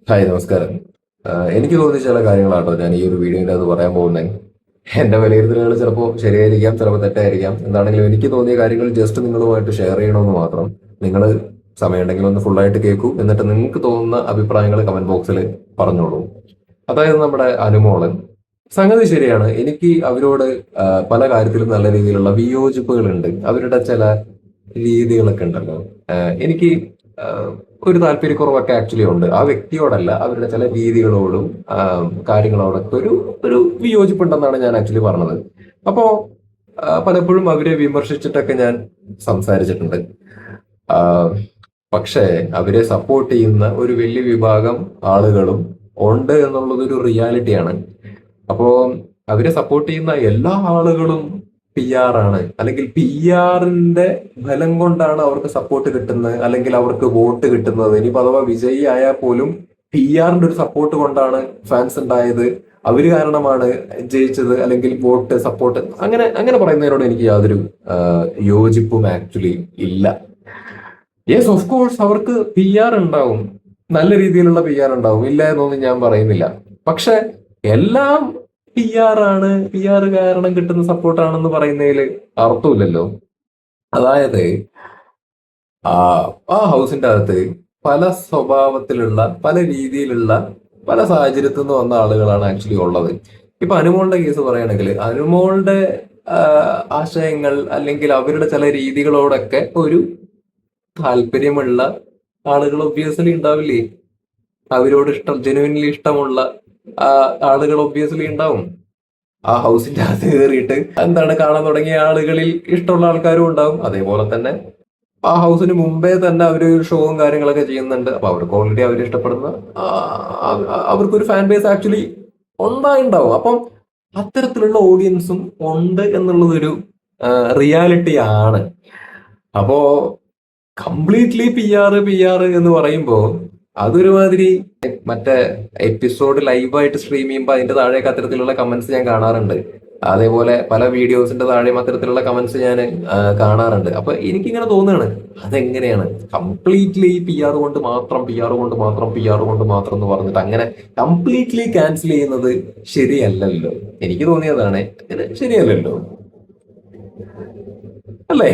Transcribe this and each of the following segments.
Hi നമസ്കാരം. എനിക്ക് തോന്നിയ ചില കാര്യങ്ങളാട്ടോ ഞാൻ ഈ ഒരു വീഡിയോയിൽ അത് പറയാൻ പോകുന്നത്. എന്റെ വിലയിരുത്തലുകൾ ചിലപ്പോൾ ശരിയായിരിക്കാം, ചിലപ്പോൾ തെറ്റായിരിക്കാം. എന്താണെങ്കിലും എനിക്ക് തോന്നിയ കാര്യങ്ങൾ ജസ്റ്റ് നിങ്ങളുമായിട്ട് ഷെയർ ചെയ്യണമെന്ന് മാത്രം. നിങ്ങൾ സമയമുണ്ടെങ്കിൽ ഒന്ന് ഫുള്ളായിട്ട് കേൾക്കൂ, എന്നിട്ട് നിങ്ങൾക്ക് തോന്നുന്ന അഭിപ്രായങ്ങൾ കമന്റ് ബോക്സിൽ പറഞ്ഞോളൂ. അതായത് നമ്മുടെ അനുമോളൻ സംഗതി ശരിയാണ്. എനിക്ക് അവരോട് പല കാര്യത്തിലും നല്ല രീതിയിലുള്ള വിയോജിപ്പുകളുണ്ട്. അവരുടെ ചില രീതികളൊക്കെ ഉണ്ടല്ലോ. എനിക്ക് ഒരു താല്പര്യക്കുറവൊക്കെ ആക്ച്വലി ഉണ്ട്. ആ വ്യക്തിയോടല്ല, അവരുടെ ചില രീതികളോടും കാര്യങ്ങളോടൊക്കെ ഒരു ഒരു വിയോജിപ്പുണ്ടെന്നാണ് ഞാൻ ആക്ച്വലി പറഞ്ഞത്. അപ്പോ പലപ്പോഴും അവരെ വിമർശിച്ചിട്ടൊക്കെ ഞാൻ സംസാരിച്ചിട്ടുണ്ട്. ആ, പക്ഷേ അവരെ സപ്പോർട്ട് ചെയ്യുന്ന ഒരു വലിയ വിഭാഗം ആളുകളും ഉണ്ട് എന്നുള്ളത് ഒരു റിയാലിറ്റിയാണ്. അപ്പോ അവരെ സപ്പോർട്ട് ചെയ്യുന്ന എല്ലാ ആളുകളും പി ആർ ആണ്, അല്ലെങ്കിൽ പി ആറിന്റെ ബലം കൊണ്ടാണ് അവർക്ക് സപ്പോർട്ട് കിട്ടുന്നത്, അല്ലെങ്കിൽ അവർക്ക് വോട്ട് കിട്ടുന്നത്. ഇനിയിപ്പോ അഥവാ വിജയി ആയാൽ പോലും പി ആറിന്റെ ഒരു സപ്പോർട്ട് കൊണ്ടാണ് ഫാൻസ് ഉണ്ടായത്, അവര് കാരണമാണ് ജയിച്ചത്, അല്ലെങ്കിൽ വോട്ട് സപ്പോർട്ട്, അങ്ങനെ അങ്ങനെ പറയുന്നതിനോട് എനിക്ക് യാതൊരു യോജിപ്പും ആക്ച്വലി ഇല്ല. യെസ്, ഓഫ് കോഴ്സ് അവർക്ക് പി ആർ ഉണ്ടാവും, നല്ല രീതിയിലുള്ള പി ആർ ഉണ്ടാവും, ഇല്ല എന്നൊന്നും ഞാൻ പറയുന്നില്ല. പക്ഷെ എല്ലാം പി ആർ ആണ്, പി ആർ കാരണം കിട്ടുന്ന സപ്പോർട്ടാണെന്ന് പറയുന്നതിൽ അർത്ഥമില്ലല്ലോ. അതായത് ആ ആ ഹൗസിന്റെ അകത്ത് പല സ്വഭാവത്തിലുള്ള, പല രീതിയിലുള്ള, പല സാഹചര്യത്തിൽ നിന്ന് വന്ന ആളുകളാണ് ആക്ച്വലി ഉള്ളത്. ഇപ്പൊ അനുമോളുടെ കേസ് പറയുകയാണെങ്കിൽ അനുമോളുടെ ആശയങ്ങൾ അല്ലെങ്കിൽ അവരുടെ ചില രീതികളോടൊക്കെ ഒരു താല്പര്യമുള്ള ആളുകൾ ഒബ്വിയസ്ലി ഉണ്ടാവില്ലേ. അവരോട് ജെനുവിൻലി ഇഷ്ടമുള്ള ആ, ആളുകൾ ഒബ്വിയസ്ലി ഉണ്ടാവും. ആ ഹൗസിന്റെ അകത്ത് കയറിയിട്ട് എന്താണ് കാണാൻ തുടങ്ങിയ ആളുകളിൽ ഇഷ്ടമുള്ള ആൾക്കാരും ഉണ്ടാവും. അതേപോലെ തന്നെ ആ ഹൗസിന് മുമ്പേ തന്നെ അവർ ഷോവും കാര്യങ്ങളൊക്കെ ചെയ്യുന്നുണ്ട്. അപ്പൊ അവർക്ക് ഓൾറെഡി അവർ ഇഷ്ടപ്പെടുന്ന അവർക്കൊരു ഫാൻ ബേസ് ആക്ച്വലി ഉണ്ടാവും. അപ്പം അത്തരത്തിലുള്ള ഓഡിയൻസും ഉണ്ട് എന്നുള്ളതൊരു റിയാലിറ്റി ആണ്. അപ്പോ കംപ്ലീറ്റ്ലി പി ആർ എന്ന് പറയുമ്പോൾ അതൊരുമാതിരി, മറ്റേ എപ്പിസോഡ് ലൈവായിട്ട് സ്ട്രീം ചെയ്യുമ്പോൾ അതിന്റെ താഴെയൊക്കെ അത്തരത്തിലുള്ള കമന്റ്സ് ഞാൻ കാണാറുണ്ട്. അതേപോലെ പല വീഡിയോസിന്റെ താഴെയും അത്തരത്തിലുള്ള കമന്റ്സ് ഞാൻ കാണാറുണ്ട്. അപ്പൊ എനിക്കിങ്ങനെ തോന്നുകയാണ്, അതെങ്ങനെയാണ് കംപ്ലീറ്റ്ലി പി ആർ കൊണ്ട് മാത്രം, പി ആർ കൊണ്ട് മാത്രം, പി ആർ കൊണ്ട് മാത്രം എന്ന് പറഞ്ഞിട്ട് അങ്ങനെ കംപ്ലീറ്റ്ലി ക്യാൻസൽ ചെയ്യുന്നത് ശരിയല്ലല്ലോ. എനിക്ക് തോന്നിയതാണ്, അങ്ങനെ ശരിയല്ലല്ലോ, അല്ലേ?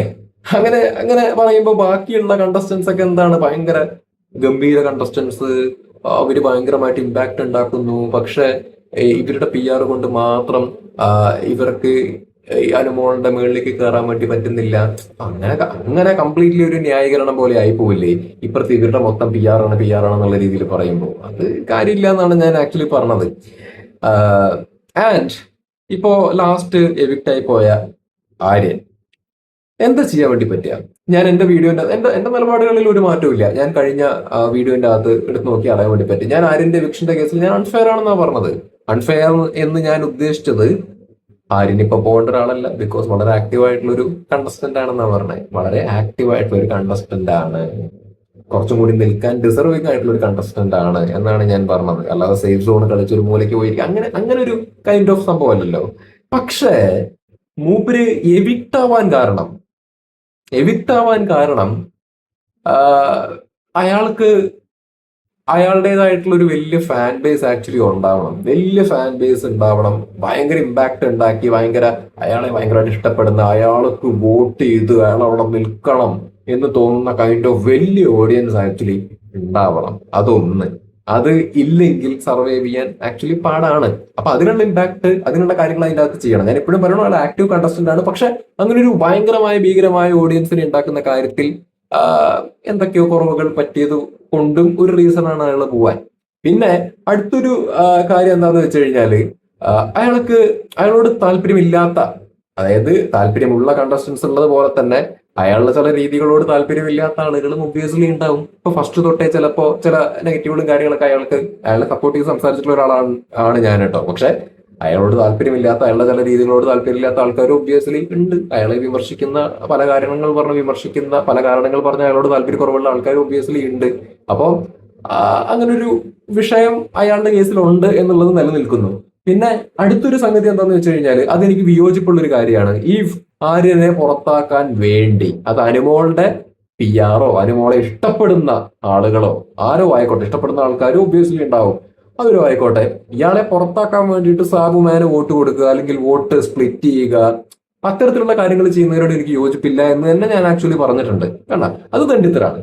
അങ്ങനെ അങ്ങനെ പറയുമ്പോൾ ബാക്കിയുള്ള കണ്ടസ്റ്റൻസ് ഒക്കെ എന്താണ്, ഭയങ്കര ഗംഭീര കണ്ടസ്റ്റൻസ്, അവര് ഭയങ്കരമായിട്ട് ഇമ്പാക്ട് ഉണ്ടാക്കുന്നു. പക്ഷെ ഇവരുടെ പി ആർ കൊണ്ട് മാത്രം ഇവർക്ക് ഈ അനുമോളുടെ മുകളിലേക്ക് കയറാൻ വേണ്ടി പറ്റുന്നില്ല. അങ്ങനെ അങ്ങനെ കംപ്ലീറ്റ്ലി ഒരു ന്യായീകരണം പോലെ ആയി പോവില്ലേ. ഇപ്പുറത്ത് ഇവരുടെ മൊത്തം പി ആർ ആണ്, പി ആർ ആണെന്നുള്ള രീതിയിൽ പറയുമ്പോൾ അത് കാര്യമില്ല എന്നാണ് ഞാൻ ആക്ച്വലി പറഞ്ഞത്. ആൻഡ് ഇപ്പോ ലാസ്റ്റ് എവിക്റ്റ് ആയി പോയ ആര്യൻ എന്താ ചെയ്യാൻ വേണ്ടി പറ്റുക? ഞാൻ എന്റെ വീഡിയോന്റെ എന്റെ നിലപാടുകളിൽ ഒരു മാറ്റവും ഇല്ല. ഞാൻ കഴിഞ്ഞ വീഡിയോന്റെ അകത്ത് എടുത്ത് നോക്കി അറിയാൻ വേണ്ടി പറ്റും. ഞാൻ ആര്യന്റെ എവിക്ഷന്റെ കേസിൽ ഞാൻ അൺഫെയർ ആണെന്നാണ് പറഞ്ഞത്. അൺഫെയർ എന്ന് ഞാൻ ഉദ്ദേശിച്ചത് ആര്യൻ ഇപ്പൊ പോകേണ്ട ഒരാളല്ല, ബിക്കോസ് വളരെ ആക്റ്റീവ് ആയിട്ടുള്ള ഒരു കണ്ടസ്റ്റന്റ് ആണെന്നാണ് പറഞ്ഞത്. വളരെ ആക്റ്റീവ് ആയിട്ടുള്ള ഒരു കണ്ടസ്റ്റന്റ് ആണ്, കുറച്ചും കൂടി നിൽക്കാൻ ഡിസർവിംഗ് ആയിട്ടുള്ള ഒരു കണ്ടസ്റ്റന്റ് ആണ് എന്നാണ് ഞാൻ പറഞ്ഞത്. അല്ലാതെ സേഫ് സോൺ കളിച്ചൊരു മൂലയ്ക്ക് പോയിരിക്കും അങ്ങനെ അങ്ങനെ ഒരു കൈൻഡ് ഓഫ് സംഭവം അല്ലല്ലോ. പക്ഷേ മൂപ്പര് എവിക്റ്റ് ആവാൻ കാരണം അയാൾക്ക് അയാളുടേതായിട്ടുള്ള ഒരു വലിയ ഫാൻ ബേസ് ആക്ച്വലി ഉണ്ടാവണം, വലിയ ഫാൻ ബേസ് ഉണ്ടാവണം, ഭയങ്കര ഇമ്പാക്ട് ഉണ്ടാക്കി, അയാളെ ഭയങ്കരമായിട്ട് ഇഷ്ടപ്പെടുന്ന, അയാൾക്ക് വോട്ട് ചെയ്ത് അയാൾ അവിടെ നിൽക്കണം എന്ന് തോന്നുന്ന കൈൻഡ് ഓഫ് വലിയ ഓഡിയൻസ് ആക്ച്വലി ഉണ്ടാവണം. അതൊന്ന്. അത് ഇല്ലെങ്കിൽ സർവൈവ് ചെയ്യാൻ ആക്ച്വലി പാടാണ്. അപ്പൊ അതിനുള്ള ഇമ്പാക്ട്, അതിനുള്ള കാര്യങ്ങൾ അതിൻ്റെ അകത്ത് ചെയ്യണം. ഞാൻ എപ്പോഴും പറയണം, അയാൾ ആക്റ്റീവ് കണ്ടസ്റ്റന്റ് ആണ്. പക്ഷെ അങ്ങനെ ഒരു ഭീകരമായ ഓഡിയൻസിനെ ഉണ്ടാക്കുന്ന കാര്യത്തിൽ എന്തൊക്കെയോ കുറവുകൾ പറ്റിയത് കൊണ്ടും ഒരു റീസൺ ആണ് അയാൾ പോവാൻ. പിന്നെ അടുത്തൊരു കാര്യം എന്താന്ന് വെച്ച് കഴിഞ്ഞാല്, അയാളോട് താല്പര്യമില്ലാത്ത, അതായത് താല്പര്യമുള്ള കണ്ടസ്റ്റൻസ് ഉള്ളത് പോലെ തന്നെ അയാളുടെ ചില രീതികളോട് താല്പര്യമില്ലാത്ത ആളുകളും ഒബ്വിയസ്ലി ഉണ്ടാവും. ഇപ്പൊ ഫസ്റ്റ് തൊട്ടേ ചിലപ്പോ ചില നെഗറ്റീവുകളും കാര്യങ്ങളൊക്കെ അയാളെ സപ്പോർട്ട് ചെയ്ത് സംസാരിച്ചിട്ടുള്ള ഒരാളാണ് ഞാൻ കേട്ടോ. പക്ഷെ അയാളോട് താല്പര്യമില്ലാത്ത, അയാളുടെ ചില രീതികളോട് താല്പര്യമില്ലാത്ത ആൾക്കാർ ഒബ്വിയസ്ലി ഉണ്ട്. അയാളെ വിമർശിക്കുന്ന, പല കാരണങ്ങൾ പറഞ്ഞ് അയാളോട് താല്പര്യക്കുറവുള്ള ആൾക്കാർ ഒബ്വിയസ്ലി ഉണ്ട്. അപ്പോൾ അങ്ങനൊരു വിഷയം അയാളുടെ കേസിലുണ്ട് എന്നുള്ളത് നിലനിൽക്കുന്നു. പിന്നെ അടുത്തൊരു സംഗതി എന്താന്ന് വെച്ച് കഴിഞ്ഞാൽ, അതെനിക്ക് വിയോജിപ്പുള്ള ഒരു കാര്യമാണ്. ഈ ആര്യനെ പുറത്താക്കാൻ വേണ്ടി, അത് അനുമോളുടെ PR അനുമോളെ ഇഷ്ടപ്പെടുന്ന ആളുകളോ ആരോ ആയിക്കോട്ടെ, ഇഷ്ടപ്പെടുന്ന ആൾക്കാരും ഒബ്വിയസ്ലി ഉണ്ടാവും, അവരോ ആയിക്കോട്ടെ, ഇയാളെ പുറത്താക്കാൻ വേണ്ടിയിട്ട് സാബുമാന് വോട്ട് കൊടുക്കുക അല്ലെങ്കിൽ വോട്ട് സ്പ്ലിറ്റ് ചെയ്യുക, അത്തരത്തിലുള്ള കാര്യങ്ങൾ ചെയ്യുന്നതിനോട് എനിക്ക് യോജിപ്പില്ല എന്ന് തന്നെ ഞാൻ ആക്ച്വലി പറഞ്ഞിട്ടുണ്ട്. കണ്ട, അത് തെണ്ടിത്തരാണ്,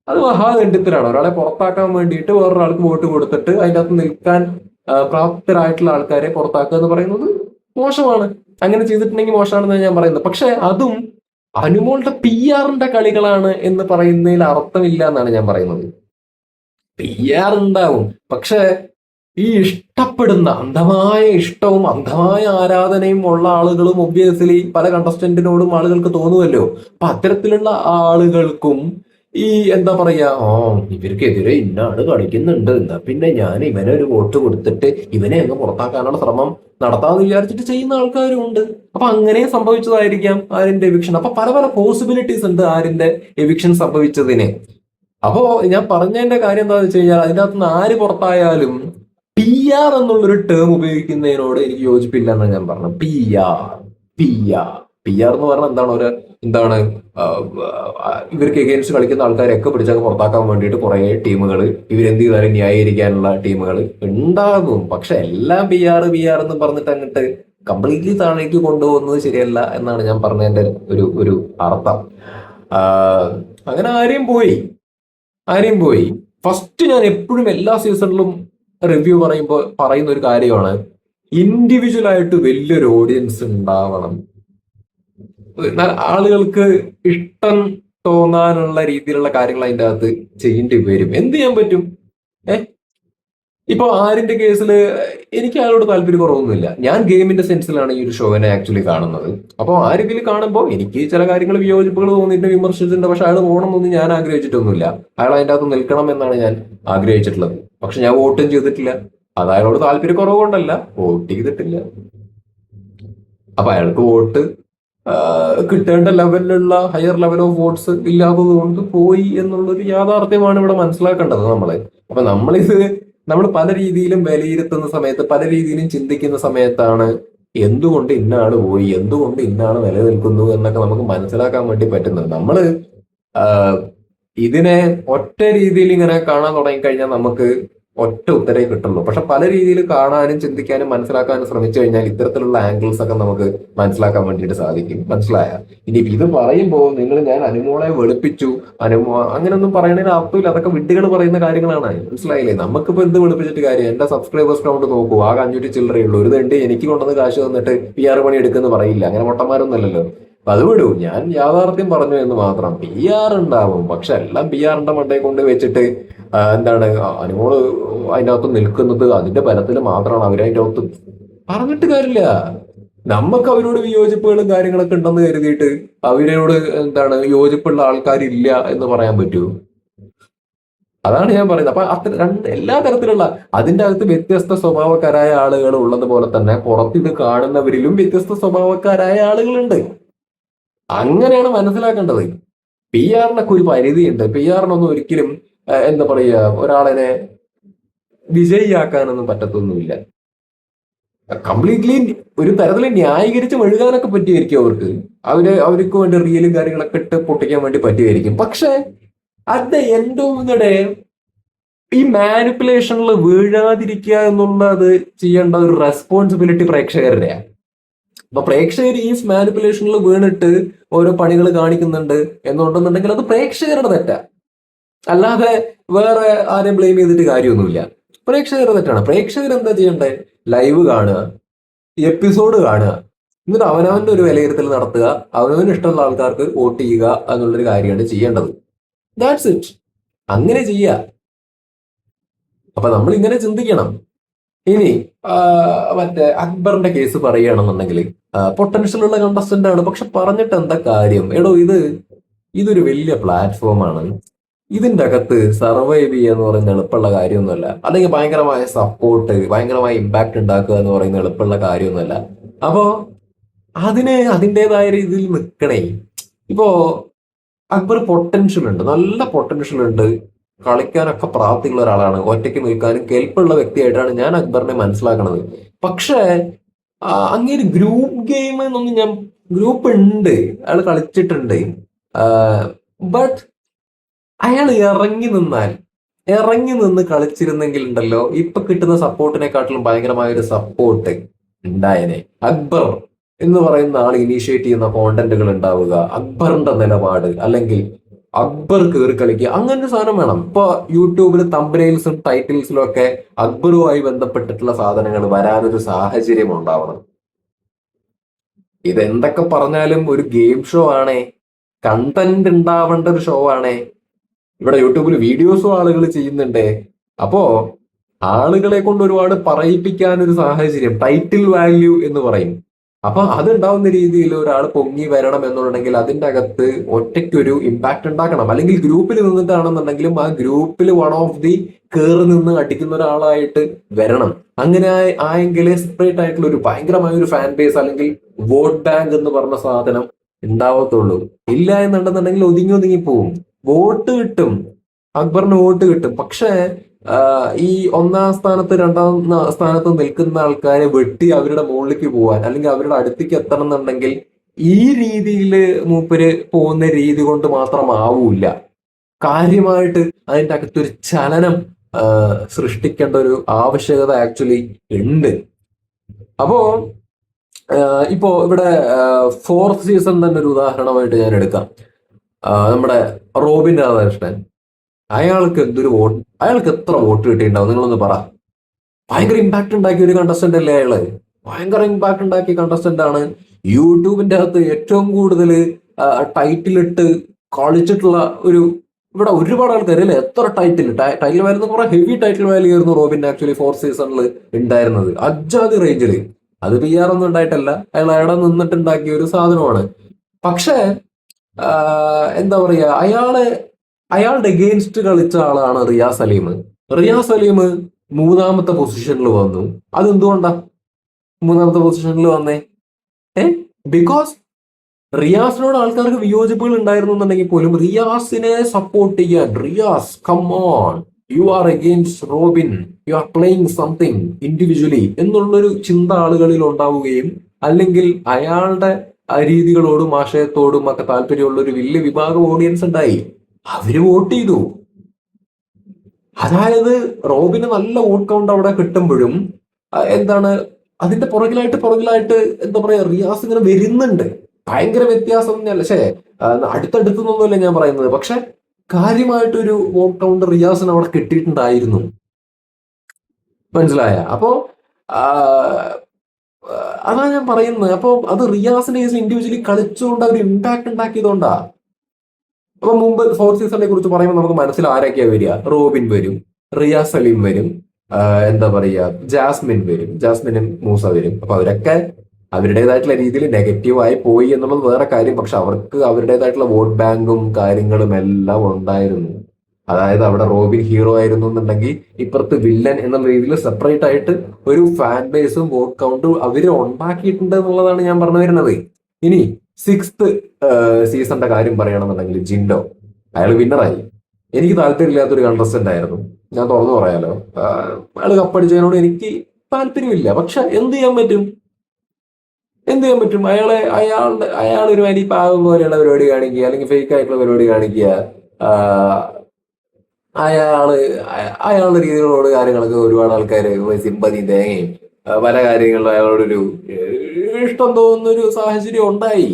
അത് മഹാ തെണ്ടിത്തരാണ്. ഒരാളെ പുറത്താക്കാൻ വേണ്ടിയിട്ട് വേറൊരാൾക്ക് വോട്ട് കൊടുത്തിട്ട് അതിൻ്റെ അകത്ത് നിൽക്കാൻ പ്രാപ്തരായിട്ടുള്ള ആൾക്കാരെ പുറത്താക്കുക എന്ന് പറയുന്നത് മോശമാണ്. അങ്ങനെ ചെയ്തിട്ടുണ്ടെങ്കിൽ മോശമാണെന്ന് ഞാൻ പറയുന്നത്. പക്ഷെ അതും അനുമോളുടെ PR കളികളാണ് എന്ന് പറയുന്നതിൽ അർത്ഥമില്ല എന്നാണ് ഞാൻ പറയുന്നത്. PR ഉണ്ടാവും, പക്ഷെ ഈ ഇഷ്ടപ്പെടുന്ന അന്ധമായ ഇഷ്ടവും അന്ധമായ ആരാധനയും ഉള്ള ആളുകളും ഒബ്വിയസ്ലി പല കണ്ടസ്റ്റന്റിനോടും ആളുകൾക്ക് തോന്നുമല്ലോ. അപ്പൊ അത്തരത്തിലുള്ള ആളുകൾക്കും ഈ എന്താ പറയാ, ഇവർക്കെതിരെ ഇന്നാണ് കളിക്കുന്നുണ്ട്, എന്നാ പിന്നെ ഞാൻ ഇവനെ ഒരു വോട്ട് കൊടുത്തിട്ട് ഇവനെ അങ്ങ് പുറത്താക്കാനുള്ള ശ്രമം നടത്താന്ന് വിചാരിച്ചിട്ട് ചെയ്യുന്ന ആൾക്കാരും ഉണ്ട്. അപ്പൊ അങ്ങനെ സംഭവിച്ചതായിരിക്കാം ആരിന്റെ എവിക്ഷൻ. അപ്പൊ പല പല പോസിബിലിറ്റീസ് ഉണ്ട് ആരിന്റെ എവിക്ഷൻ സംഭവിച്ചതിന്. അപ്പോ ഞാൻ പറഞ്ഞതിന്റെ കാര്യം എന്താണെന്ന് വെച്ച് കഴിഞ്ഞാൽ, അതിൻ്റെ അകത്തുനിന്ന് ആര് പുറത്തായാലും PR എന്നുള്ളൊരു ടേം ഉപയോഗിക്കുന്നതിനോട് എനിക്ക് യോജിപ്പില്ല എന്നാണ് ഞാൻ പറഞ്ഞത്. PR എന്ന് പറഞ്ഞാൽ എന്താണ്, എന്താണ് ഇവർക്ക് എഗെയിൻസ്റ്റ് കളിക്കുന്ന ആൾക്കാരെയൊക്കെ പിടിച്ചൊക്കെ പുറത്താക്കാൻ വേണ്ടിയിട്ട് കുറെ ടീമുകൾ, ഇവരെന്ത് ചെയ്താലും ന്യായീകരിക്കാനുള്ള ടീമുകൾ ഉണ്ടാകും. പക്ഷെ എല്ലാം PR എന്ന് പറഞ്ഞിട്ട് അങ്ങോട്ട് കംപ്ലീറ്റ്ലി താഴേക്ക് കൊണ്ടുപോകുന്നത് ശരിയല്ല എന്നാണ് ഞാൻ പറഞ്ഞതിന്റെ ഒരു അർത്ഥം. അങ്ങനെ ആരെയും പോയി. ഫസ്റ്റ് ഞാൻ എപ്പോഴും എല്ലാ സീസണിലും റിവ്യൂ പറയുമ്പോൾ പറയുന്ന ഒരു കാര്യമാണ്, ഇൻഡിവിജ്വൽ ആയിട്ട് വലിയൊരു ഓഡിയൻസ് ഉണ്ടാവണം. ആളുകൾക്ക് ഇഷ്ടം തോന്നാനുള്ള രീതിയിലുള്ള കാര്യങ്ങൾ അതിൻ്റെ അകത്ത് ചെയ്യേണ്ടി വരും. എന്ത് ചെയ്യാൻ പറ്റും? ഇപ്പൊ ആരിന്റെ കേസിൽ എനിക്ക് അയാളോട് താല്പര്യം കുറവൊന്നുമില്ല. ഞാൻ ഗെയിമിന്റെ സെൻസിലാണ് ഈ ഒരു ഷോവിനെ ആക്ച്വലി കാണുന്നത്. അപ്പോൾ ആ രീതിയിൽ കാണുമ്പോൾ എനിക്ക് ചില കാര്യങ്ങൾ വിയോജിപ്പുകൾ തോന്നിയിട്ട് വിമർശിച്ചിട്ടുണ്ട്. പക്ഷെ അയാൾ പോകണമെന്നൊന്നും ഞാൻ ആഗ്രഹിച്ചിട്ടൊന്നുമില്ല. അയാൾ അതിൻ്റെ അകത്ത് നിൽക്കണം എന്നാണ് ഞാൻ ആഗ്രഹിച്ചിട്ടുള്ളത്. പക്ഷെ ഞാൻ വോട്ടും ചെയ്തിട്ടില്ല. അത് അയാളോട് താല്പര്യം കുറവുകൊണ്ടല്ല, വോട്ട് ചെയ്തിട്ടില്ല. അപ്പൊ അയാൾക്ക് വോട്ട് കിട്ടേണ്ട ലെവലിലുള്ള ഹയർ ലെവൽ ഓഫ് വോട്ട്സ് ഇല്ലാത്തത് കൊണ്ട് പോയി എന്നുള്ളൊരു യാഥാർത്ഥ്യമാണ് ഇവിടെ മനസ്സിലാക്കേണ്ടത് നമ്മള്. അപ്പൊ നമ്മൾ പല രീതിയിലും വിലയിരുത്തുന്ന സമയത്ത്, പല രീതിയിലും ചിന്തിക്കുന്ന സമയത്താണ് എന്തുകൊണ്ട് ഇന്നാള് പോയി, എന്തുകൊണ്ട് ഇന്നാള് നിലനിൽക്കുന്നു എന്നൊക്കെ നമുക്ക് മനസ്സിലാക്കാൻ വേണ്ടി പറ്റുന്നത്. നമ്മള് ഇതിനെ ഒറ്റ രീതിയിൽ ഇങ്ങനെ കാണാൻ തുടങ്ങിക്കഴിഞ്ഞാൽ നമുക്ക് ഒറ്റ ഉത്തരേ കിട്ടുള്ളൂ. പക്ഷെ പല രീതിയിൽ കാണാനും ചിന്തിക്കാനും മനസ്സിലാക്കാനും ശ്രമിച്ചു കഴിഞ്ഞാൽ ഇത്തരത്തിലുള്ള ആംഗിൾസ് ഒക്കെ നമുക്ക് മനസ്സിലാക്കാൻ വേണ്ടിയിട്ട് സാധിക്കും. മനസ്സിലായ? ഇനി ഇത് പറയുമ്പോൾ ഞാൻ അനുമോളെ വെളുപ്പിച്ചു, അങ്ങനെയൊന്നും പറയണതിന് അർത്ഥമില്ല. അതൊക്കെ വിഡ്ഢികൾ പറയുന്ന കാര്യങ്ങളാണ്. മനസ്സിലായില്ലേ? നമുക്കിപ്പോ എന്ത് വെളുപ്പിച്ചിട്ട് കാര്യം? എന്റെ സബ്സ്ക്രൈബേഴ്സ് കൗണ്ട് നോക്കൂ, ആകെ 500 ചില്ലറേ ഉള്ളൂ. ഒരു തണ്ടി എനിക്ക് കൊണ്ടുവന്ന് കാശ് തന്നിട്ട് PR പണി എടുക്കുമെന്ന് പറയില്ല. അങ്ങനെ പൊട്ടന്മാരൊന്നും അല്ലല്ലോ. അത് വിടൂ, ഞാൻ യാഥാർത്ഥ്യം പറഞ്ഞു എന്ന് മാത്രം. PR ഉണ്ടാവും, പക്ഷെ എല്ലാം PR മണ്ടയെ കൊണ്ട് വെച്ചിട്ട് എന്താണ് അനുമോള് അതിൻ്റെ അകത്ത് നിൽക്കുന്നത് അതിന്റെ ബലത്തിൽ മാത്രമാണ്. അവരതിൻ്റെ അകത്ത് പറഞ്ഞിട്ട് കാര്യമില്ല. നമുക്ക് അവരോട് വിയോജിപ്പുകളും കാര്യങ്ങളൊക്കെ ഉണ്ടെന്ന് കരുതിയിട്ട് അവരോട് എന്താണ് യോജിപ്പുള്ള ആൾക്കാരില്ല എന്ന് പറയാൻ പറ്റൂ? അതാണ് ഞാൻ പറയുന്നത്. അപ്പൊ എല്ലാ തരത്തിലുള്ള അതിന്റെ അകത്ത് വ്യത്യസ്ത സ്വഭാവക്കാരായ ആളുകൾ ഉള്ളതുപോലെ തന്നെ പുറത്തിത് കാണുന്നവരിലും വ്യത്യസ്ത സ്വഭാവക്കാരായ ആളുകളുണ്ട്. അങ്ങനെയാണ് മനസ്സിലാക്കേണ്ടത്. PR ഒരു പരിധിയുണ്ട്. PR ഒരിക്കലും എന്താ പറയുക, ഒരാളിനെ വിജയിയാക്കാനൊന്നും പറ്റത്തൊന്നുമില്ല. കംപ്ലീറ്റ്ലി ഒരു തരത്തിൽ ന്യായീകരിച്ച് മെഴുകാനൊക്കെ പറ്റുമായിരിക്കും അവർക്ക്. അവർക്ക് വേണ്ടി റീലും കാര്യങ്ങളൊക്കെ ഇട്ട് പൊട്ടിക്കാൻ വേണ്ടി പറ്റുമായിരിക്കും. പക്ഷെ at the end of the day ഈ മാനിപ്പുലേഷനിൽ വീഴാതിരിക്കുക എന്നുള്ളത് ചെയ്യേണ്ട ഒരു റെസ്പോൺസിബിലിറ്റി പ്രേക്ഷകരുടെയാണ്. അപ്പൊ പ്രേക്ഷകർ ഈ മാനിപ്പുലേഷനിൽ വീണിട്ട് ഓരോ പണികൾ കാണിക്കുന്നുണ്ട് എന്നുണ്ടെന്നുണ്ടെങ്കിൽ അത് പ്രേക്ഷകരുടെ തെറ്റാ, അല്ലാതെ വേറെ ആരെയും ബ്ലെയിം ചെയ്തിട്ട് കാര്യമൊന്നുമില്ല. പ്രേക്ഷകരുടെ തെറ്റാണ്. പ്രേക്ഷകർ എന്താ ചെയ്യണ്ടേ? ലൈവ് കാണുക, എപ്പിസോഡ് കാണുക, എന്നിട്ട് അവനവന്റെ ഒരു വിലയിരുത്തൽ നടത്തുക, അവനവന് ഇഷ്ടമുള്ള ആൾക്കാർക്ക് വോട്ട് ചെയ്യുക എന്നുള്ളൊരു കാര്യമാണ് ചെയ്യേണ്ടത്. That's it. അങ്ങനെ ചെയ്യുക. അപ്പൊ നമ്മൾ ഇങ്ങനെ ചിന്തിക്കണം. ഇനി മറ്റേ അക്ബറിന്റെ കേസ് പറയുകയാണെന്നുണ്ടെങ്കിൽ പൊട്ടൻഷ്യൽ ഉള്ള കണ്ടസ്റ്റന്റ് ആണ്, പക്ഷെ പറഞ്ഞിട്ട് എന്താ കാര്യം? ഇതൊരു വലിയ പ്ലാറ്റ്ഫോമാണ്. ഇതിന്റെ അകത്ത് സർവൈവ് ചെയ്യുക എന്ന് പറയുന്നത് എളുപ്പമുള്ള കാര്യമൊന്നുമല്ല. അല്ലെങ്കിൽ ഭയങ്കരമായ സപ്പോർട്ട്, ഭയങ്കരമായ ഇമ്പാക്ട് ഉണ്ടാക്കുക എന്ന് പറയുന്നത് എളുപ്പമുള്ള കാര്യമൊന്നുമല്ല. അപ്പോ അതിന് അതിൻ്റെതായ രീതിയിൽ നിൽക്കണേ. ഇപ്പോ അക്ബർ പൊട്ടൻഷ്യൽ ഉണ്ട്, നല്ല പൊട്ടൻഷ്യൽ ഉണ്ട്, കളിക്കാനൊക്കെ പ്രാപ്തിയുള്ള ഒരാളാണ്, ഒറ്റയ്ക്ക് നിൽക്കാനും കെൽപ്പുള്ള വ്യക്തിയായിട്ടാണ് ഞാൻ അക്ബറിനെ മനസ്സിലാക്കണത്. പക്ഷേ അങ്ങനെ ഗ്രൂപ്പ് ഗെയിം എന്നൊന്നും ഗ്രൂപ്പ് ഉണ്ട്, അയാൾ കളിച്ചിട്ടുണ്ട്. ബട്ട് അയാൾ ഇറങ്ങി നിന്ന് കളിച്ചിരുന്നെങ്കിൽ ഉണ്ടല്ലോ ഇപ്പൊ കിട്ടുന്ന സപ്പോർട്ടിനെക്കാട്ടിലും ഭയങ്കരമായ ഒരു സപ്പോർട്ട് ഉണ്ടായനെ. അക്ബർ എന്ന് പറയുന്ന ആൾ ഇനീഷ്യേറ്റ് ചെയ്യുന്ന കോണ്ടന്റുകൾ ഉണ്ടാവുക, അക്ബറിന്റെ നിലപാട്, അല്ലെങ്കിൽ അക്ബർ കയറി കളിക്കുക, അങ്ങനെ ഒരു സാധനം വേണം. ഇപ്പൊ യൂട്യൂബിൽ തമ്പനെയിൽസും ടൈറ്റിൽസിലും ഒക്കെ അക്ബറുമായി ബന്ധപ്പെട്ടിട്ടുള്ള സാധനങ്ങൾ വരാനൊരു സാഹചര്യം ഉണ്ടാവണം. ഇതെന്തൊക്കെ പറഞ്ഞാലും ഒരു ഗെയിം ഷോ ആണേ, കണ്ടന്റ് ഉണ്ടാവേണ്ട ഒരു ഷോ ആണേ. ഇവിടെ യൂട്യൂബിൽ വീഡിയോസും ആളുകൾ ചെയ്യുന്നുണ്ട്. അപ്പോ ആളുകളെ കൊണ്ട് ഒരുപാട് പറയിപ്പിക്കാൻ ഒരു സാഹചര്യം, ടൈറ്റിൽ വാല്യൂ എന്ന് പറയും. അപ്പൊ അതുണ്ടാവുന്ന രീതിയിൽ ഒരാൾ പൊങ്ങി വരണം എന്നുണ്ടെങ്കിൽ അതിന്റെ അകത്ത് ഒറ്റയ്ക്കൊരു ഇമ്പാക്ട് ഉണ്ടാക്കണം. അല്ലെങ്കിൽ ഗ്രൂപ്പിൽ നിന്നിട്ടാണെന്നുണ്ടെങ്കിലും ആ ഗ്രൂപ്പിൽ വൺ ഓഫ് ദി കേറി നിന്ന് അടിക്കുന്ന ഒരാളായിട്ട് വരണം. അങ്ങനെ ആയെങ്കിലേ സെപ്പറേറ്റ് ആയിട്ടുള്ള ഒരു ഭയങ്കരമായ ഒരു ഫാൻ ബേസ് അല്ലെങ്കിൽ വോട്ട് ബാങ്ക് എന്ന് പറഞ്ഞ സാധനം ഉണ്ടാവത്തുള്ളൂ. ഇല്ല എന്നുണ്ടെന്നുണ്ടെങ്കിൽ ഒതുങ്ങി പോവും. വോട്ട് കിട്ടും, അക്ബറിന് വോട്ട് കിട്ടും. പക്ഷേ ഈ ഒന്നാം സ്ഥാനത്ത് രണ്ടാം സ്ഥാനത്ത് നിൽക്കുന്ന ആൾക്കാരെ വെട്ടി അവരുടെ മുകളിലേക്ക് പോവാൻ അല്ലെങ്കിൽ അവരുടെ അടുത്തേക്ക് എത്തണം എന്നുണ്ടെങ്കിൽ ഈ രീതിയിൽ മൂപ്പര് പോകുന്ന രീതി കൊണ്ട് മാത്രമാവൂല. കാര്യമായിട്ട് അതിൻ്റെ അകത്തൊരു ചലനം സൃഷ്ടിക്കേണ്ട ഒരു ആവശ്യകത ആക്ച്വലി ഉണ്ട്. അപ്പോ ഇപ്പോ ഇവിടെ ഫോർത്ത് സീസൺ തന്നെ ഒരു ഉദാഹരണമായിട്ട് ഞാൻ എടുക്കാം. നമ്മുടെ റോബിൻ രാധാകൃഷ്ണൻ, അയാൾക്ക് എത്ര വോട്ട് കിട്ടിയിട്ടുണ്ടാവും നിങ്ങളൊന്ന് പറ. ഭയങ്കര ഇമ്പാക്ട് ഉണ്ടാക്കിയ ഒരു കണ്ടസ്റ്റന്റ് അല്ലേ അയാള്? ഭയങ്കര ഇമ്പാക്ട് ഉണ്ടാക്കിയ കണ്ടസ്റ്റന്റ് ആണ്. യൂട്യൂബിന്റെ അകത്ത് ഏറ്റവും കൂടുതൽ ടൈറ്റിലിട്ട് കളിച്ചിട്ടുള്ള ഒരു, ഇവിടെ ഒരുപാട് ആൾക്കാർ അല്ലേ, എത്ര ടൈറ്റിൽ വാല്യൂ, കുറെ ഹെവി ടൈറ്റിൽ വാല്യൂ ആയിരുന്നു റോബിൻ ആക്ച്വലി ഫോർത്ത് സീസണിൽ ഉണ്ടായിരുന്നത്. അജാതി റേഞ്ചില്. അത് PR ഒന്നും ഉണ്ടായിട്ടല്ല, അയാൾ അവിടെ നിന്നിട്ടുണ്ടാക്കിയ ഒരു സാധനമാണ്. പക്ഷേ എന്താ പറയാ, അയാളുടെ എഗെയിൻസ്റ്റ് കളിച്ച ആളാണ് റിയാസ് സലീം. റിയാസ് സലീം മൂന്നാമത്തെ പൊസിഷനിൽ വന്നു. അതെന്തുകൊണ്ടാ മൂന്നാമത്തെ പൊസിഷനിൽ വന്നേ? ബിക്കോസ് റിയാസിനോട് ആൾക്കാർക്ക് വിയോജിപ്പുകൾ ഉണ്ടായിരുന്നു എന്നുണ്ടെങ്കിൽ പോലും റിയാസിനെ സപ്പോർട്ട് ചെയ്യാൻ, Riyas come on, you are against Robin, you are playing something individually എന്നുള്ളൊരു ചിന്ത ആളുകളിൽ ഉണ്ടാവുകയും, അല്ലെങ്കിൽ അയാളുടെ രീതികളോടും ആശയത്തോടും ഒക്കെ താല്പര്യമുള്ള ഒരു വലിയ വിഭാഗം ഓഡിയൻസ് ഉണ്ടായി. അവര് വോട്ട് ചെയ്തു. അതായത് റോബിന് നല്ല വോട്ട് കൗണ്ട് അവിടെ കിട്ടുമ്പോഴും എന്താണ് അതിന്റെ പുറകിലായിട്ട് എന്താ പറയാ, റിയാസ് ഇങ്ങനെ വരുന്നുണ്ട്. ഭയങ്കര വ്യത്യാസം പക്ഷേ അടുത്തടുത്തൊന്നുമല്ല ഞാൻ പറയുന്നത്. പക്ഷെ കാര്യമായിട്ടൊരു വോട്ട് കൗണ്ട് റിയാസിന് അവിടെ കിട്ടിയിട്ടുണ്ടായിരുന്നു. മനസ്സിലായ? അപ്പോ അതാ ഞാൻ പറയുന്നത്. അപ്പൊ അത് റിയാസിന്റെ കേസ് ഇൻഡിവിജ്വലി കളിച്ചുകൊണ്ട് അവർ ഇമ്പാക്ട് ഉണ്ടാക്കിയതുകൊണ്ടാ. അപ്പൊ മുമ്പ് ഫോർത്ത് സീസണിനെ കുറിച്ച് പറയുമ്പോൾ നമുക്ക് മനസ്സിൽ ആരൊക്കെയാ വരിക? റോബിൻ വരും, റിയാസ് സലീം വരും, എന്താ പറയാ, ജാസ്മിനും മൂസ വരും. അപ്പൊ അവരൊക്കെ അവരുടേതായിട്ടുള്ള രീതിയിൽ നെഗറ്റീവായി പോയി എന്നുള്ളത് വേറെ കാര്യം. പക്ഷെ അവർക്ക് അവരുടേതായിട്ടുള്ള വോട്ട് ബാങ്കും കാര്യങ്ങളും എല്ലാം ഉണ്ടായിരുന്നു. അതായത് അവിടെ റോബിൻ ഹീറോ ആയിരുന്നു എന്നുണ്ടെങ്കിൽ ഇപ്പുറത്ത് വില്ലൻ എന്നുള്ള രീതിയിൽ സെപ്പറേറ്റ് ആയിട്ട് ഒരു ഫാൻ ബേസും വോട്ട് കൗണ്ടും അവര് ഉണ്ടാക്കിയിട്ടുണ്ട് എന്നുള്ളതാണ് ഞാൻ പറഞ്ഞു വരുന്നത്. ഇനി സിക്സ്ത് സീസണിന്റെ കാര്യം പറയുകയാണെന്നുണ്ടെങ്കിൽ ജിൻഡോ, അയാൾ വിന്നറായി. എനിക്ക് താല്പര്യമില്ലാത്തൊരു കണ്ടസ്റ്റന്റ് ആയിരുന്നു, ഞാൻ തുറന്നു പറയാലോ. അയാൾ കപ്പടിച്ചതിനോട് എനിക്ക് താല്പര്യമില്ല. പക്ഷെ എന്ത് ചെയ്യാൻ പറ്റും? അയാളൊരു അനി പാവം പോലെയുള്ള പരിപാടി കാണിക്കുക, അല്ലെങ്കിൽ ഫേക്ക് ആയിട്ടുള്ള പരിപാടി കാണിക്കുക. അയാളുടെ രീതികളോട് കാര്യങ്ങളൊക്കെ ഒരുപാട് ആൾക്കാർ സിമ്പതി തേങ്ങയും പല കാര്യങ്ങളിലും അയാളോടൊരു ഇഷ്ടം തോന്നുന്ന ഒരു സാഹചര്യം ഉണ്ടായി.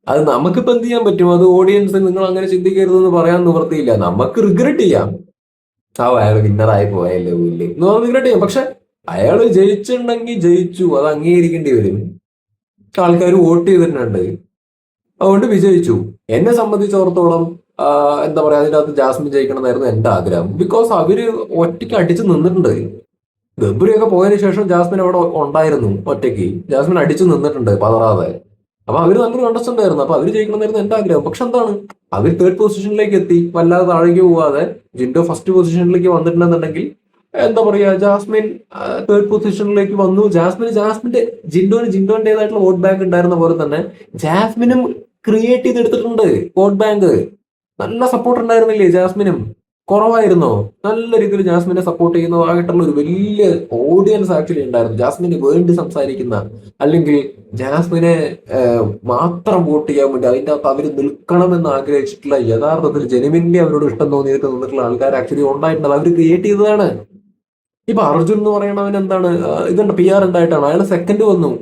അത് നമുക്കിപ്പോ എന്ത് ചെയ്യാൻ പറ്റും? അത് ഓഡിയൻസ് നിങ്ങൾ അങ്ങനെ ചിന്തിക്കരുതെന്ന് പറയാൻ നിവൃത്തിയില്ല. നമുക്ക് റിഗ്രറ്റ് ചെയ്യാം, അയാൾ വിന്നറായി പോയല്ലേ എന്ന് പറഞ്ഞ് റിഗ്രറ്റ് ചെയ്യാം. പക്ഷെ അയാൾ ജയിച്ചിട്ടുണ്ടെങ്കിൽ ജയിച്ചു, അത് അംഗീകരിക്കേണ്ടി വരും. ആൾക്കാർ വോട്ട് ചെയ്തിട്ടുണ്ട്, അതുകൊണ്ട് വിജയിച്ചു. എന്നെ സംബന്ധിച്ചിടത്തോളം എന്താ പറയാ, അതിൻ്റെ അകത്ത് ജാസ്മിൻ ജയിക്കണമെന്നായിരുന്നു എന്റെ ആഗ്രഹം. ബിക്കോസ് അവര് ഒറ്റയ്ക്ക് അടിച്ചു നിന്നിട്ടുണ്ട്. ഗബ്രിയൊക്കെ പോയതിനു ശേഷം ജാസ്മിൻ അവിടെ ഉണ്ടായിരുന്നു ഒറ്റയ്ക്ക്. ജാസ്മിൻ അടിച്ചു നിന്നിട്ടുണ്ട് പതറാതെ. അപ്പൊ അവര് നല്ലൊരു കണ്ടസ്റ്റന്റ് ആയിരുന്നു. അപ്പൊ അവര് ജയിക്കണമെന്നായിരുന്നു എന്റെ ആഗ്രഹം. പക്ഷെ എന്താണ്, അവർ തേർഡ് പൊസിഷനിലേക്ക് എത്തി, വല്ലാതെ താഴേക്ക് പോവാതെ. ജിൻഡോ ഫസ്റ്റ് പൊസിഷനിലേക്ക് വന്നിട്ടുണ്ടെന്നുണ്ടെങ്കിൽ എന്താ പറയാ, ജാസ്മിൻ തേർഡ് പൊസിഷനിലേക്ക് വന്നു. ജിൻഡോന്റേതായിട്ടുള്ള വോട്ട് ബാങ്ക് ഉണ്ടായിരുന്ന പോലെ തന്നെ ജാസ്മിനും ക്രിയേറ്റ് ചെയ്തെടുത്തിട്ടുണ്ട് വോട്ട് ബാങ്ക്. നല്ല സപ്പോർട്ട് ഉണ്ടായിരുന്നില്ലേ ജാസ്മിനും? കുറവായിരുന്നോ? നല്ല രീതിയിൽ ജാസ്മിനെ സപ്പോർട്ട് ചെയ്യുന്നതായിട്ടുള്ള ഒരു വലിയ ഓഡിയൻസ് ആക്ച്വലി ഉണ്ടായിരുന്നു, ജാസ്മിന് വേണ്ടി സംസാരിക്കുന്ന, അല്ലെങ്കിൽ ജാസ്മിനെ മാത്രം വോട്ട് ചെയ്യാൻ വേണ്ടി അതിൻ്റെ അകത്ത് അവർ നിൽക്കണമെന്ന് ആഗ്രഹിച്ചിട്ടുള്ള, യഥാർത്ഥത്തിൽ ജെനുവിൻലി അവരോട് ഇഷ്ടം തോന്നിയിട്ട് നിന്നിട്ടുള്ള ആൾക്കാർ ആക്ച്വലി ഉണ്ടായിട്ടുണ്ട്. അവർ ക്രിയേറ്റ് ചെയ്തതാണ്. ഇപ്പൊ അർജുൻ എന്ന് പറയണവൻ എന്താണ്, ഇതുണ്ട് PR ഉണ്ടായിട്ടാണ് അയാൾ സെക്കൻഡ് വന്നു.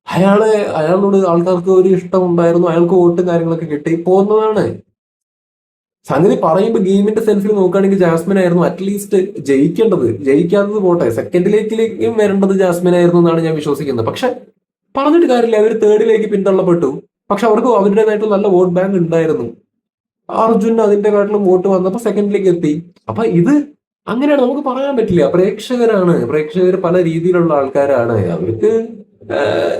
അയാളോട് ആൾക്കാർക്ക് ഒരു ഇഷ്ടം ഉണ്ടായിരുന്നു, അയാൾക്ക് വോട്ടും കാര്യങ്ങളൊക്കെ കിട്ടി പോകുന്നതാണ്. സംഗതി പറയുമ്പോൾ ഗെയിമിന്റെ സെൻസിൽ നോക്കുകയാണെങ്കിൽ ജാസ്മിൻ ആയിരുന്നു അറ്റ്ലീസ്റ്റ് ജയിക്കേണ്ടത്. ജയിക്കാത്തത് പോട്ടെ, സെക്കൻഡിലേക്കിലേക്കും വരേണ്ടത് ജാസ്മിൻ ആയിരുന്നു എന്നാണ് ഞാൻ വിശ്വസിക്കുന്നത്. പക്ഷെ പറഞ്ഞിട്ട് കാര്യമില്ല, അവർ തേർഡിലേക്ക് പിന്തള്ളപ്പെട്ടു. പക്ഷെ അവർക്ക് അവരുടേതായിട്ട് നല്ല വോട്ട് ബാങ്ക് ഉണ്ടായിരുന്നു. അർജുൻ അതിന്റെ കാട്ടിലും വോട്ട് വന്നപ്പോൾ സെക്കൻഡിലേക്ക് എത്തി. അപ്പൊ ഇത് അങ്ങനെയാണ്, നമുക്ക് പറയാൻ പറ്റില്ല. പ്രേക്ഷകർ പല രീതിയിലുള്ള ആൾക്കാരാണ്. അവർക്ക്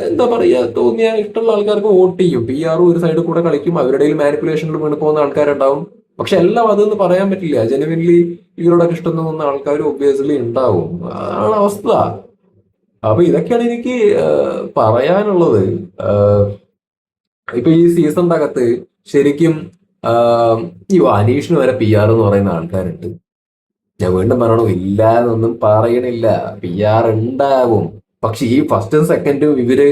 എന്താ പറയാ, തോന്നിയ ഇഷ്ടമുള്ള ആൾക്കാർക്ക് വോട്ട് ചെയ്യും. PR ഒരു സൈഡിൽ കൂടെ കളിക്കും, അവരുടെ മാനിപ്പുലേഷനിൽ വീണ് പോകുന്ന ആൾക്കാരുണ്ടാവും. പക്ഷെ എല്ലാം അതൊന്ന് പറയാൻ പറ്റില്ല. ജെനുവിൻലി ഇവരോടൊക്കെ ഇഷ്ടം തോന്നുന്ന ആൾക്കാർ ഒബ്വിയസ്ലി ഉണ്ടാവും. അതാണ് അവസ്ഥ. അപ്പൊ ഇതൊക്കെയാണ് എനിക്ക് പറയാനുള്ളത്. ഇപ്പൊ ഈ സീസണിന്റെ അകത്ത് ശരിക്കും ഈ അനീഷിന് വരെ PR എന്ന് പറയുന്ന ആൾക്കാരുണ്ട്. ഞാൻ വീണ്ടും പറയണു, ഇല്ല എന്നൊന്നും പറയണില്ല, PR ഉണ്ടാവും. പക്ഷെ ഈ ഫസ്റ്റും സെക്കൻഡും ഇവര്